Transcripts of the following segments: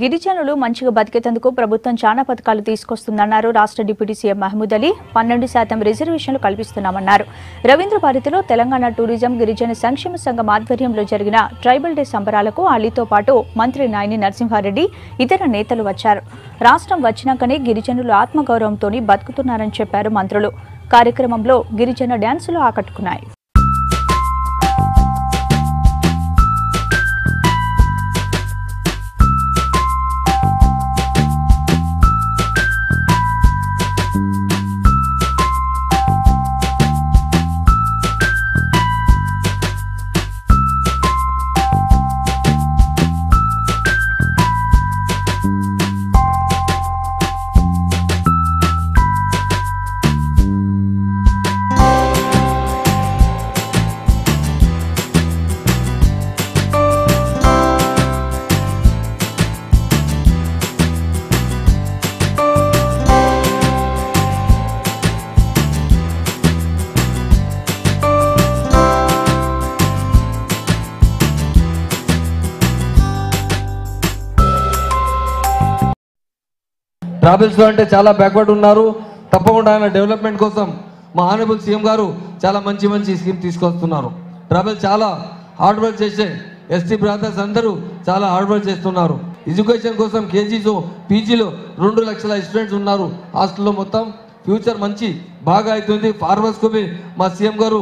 గిరిజనులు మంచిగా బతికేందుకు ప్రభుత్వం చాలా పథకాలు తీసుకొస్తుందన్నారు రాష్ట్ర డిప్యూటీ సీఎం మహమూద్ అలీ. 12% రిజర్వేషన్లు కల్పిస్తున్నామన్నారు. రవీంద్ర భారతిలో తెలంగాణ టూరిజం గిరిజన సంక్షేమ సంఘం ఆధ్వర్యంలో జరిగిన ట్రైబల్ డే సంబరాలకు అలీతో పాటు మంత్రి నాయని నరసింహారెడ్డి ఇతర నేతలు వచ్చారు. రాష్ట్రం వచ్చినాకనే గిరిజనులు ఆత్మగౌరవంతో బతుకుతున్నారని చెప్పారు మంత్రులు. కార్యక్రమంలో గిరిజన డ్యాన్సులు ఆకట్టుకున్నాయి. ట్రావెల్స్ లో అంటే చాలా బ్యాక్వర్డ్ ఉన్నారు. తప్పకుండా ఆయన డెవలప్మెంట్ కోసం మా ఆనరబుల్ సీఎం గారు చాలా మంచి స్కీమ్ తీసుకొస్తున్నారు. ట్రావెల్ చాలా హార్డ్ వర్క్ చేసే ఎస్టీ బ్రాదర్స్ అందరూ చాలా హార్డ్ వర్క్ చేస్తున్నారు. ఎడ్యుకేషన్ కోసం కేజీలో పీజీలో 2 లక్షల స్టూడెంట్స్ ఉన్నారు. హాస్టల్లో మొత్తం ఫ్యూచర్ మంచి బాగా అవుతుంది. ఫార్మర్స్కు మా సీఎం గారు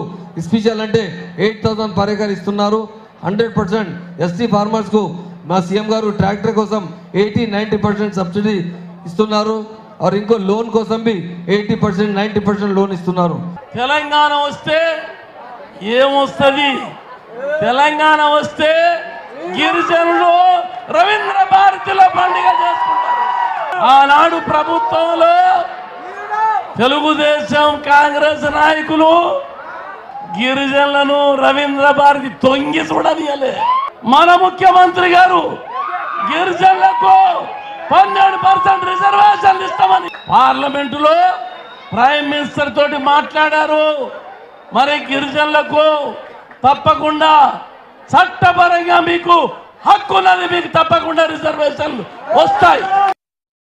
స్పెషల్ అంటే 8,000 పర్ ఎకర్ ఇస్తున్నారు. 100% ఎస్టీ ఫార్మర్స్కు మా సీఎం గారు ట్రాక్టర్ కోసం 80-90% సబ్సిడీ ఇస్తున్నారు. और ఇంకో లోన్ కోసం भी 80-90% లోన్ ఇస్తున్నారు. తెలంగాణ వస్తే ఏమొస్తుంది? తెలంగాణ వస్తే గిరిజనులు రవీంద్ర భారతిలో పండుగ చేసుకుంటారు. ఆనాడు ప్రభుత్వంలో తెలుగుదేశం కాంగ్రెస్ నాయకులు గిరిజనులను రవీంద్ర భారతి తొంగి చూడనియలే. మన ముఖ్యమంత్రి గారు గిరిజనులకు 12% రిజర్వేషన్లు ఇస్తామని పార్లమెంటులో ప్రైమ్ మినిస్టర్ తోటి మాట్లాడారు. మరి గిరిజనులకు తప్పకుండా చట్టపరంగా మీకు హక్కు ఉన్నది, మీకు తప్పకుండా రిజర్వేషన్లు వస్తాయి.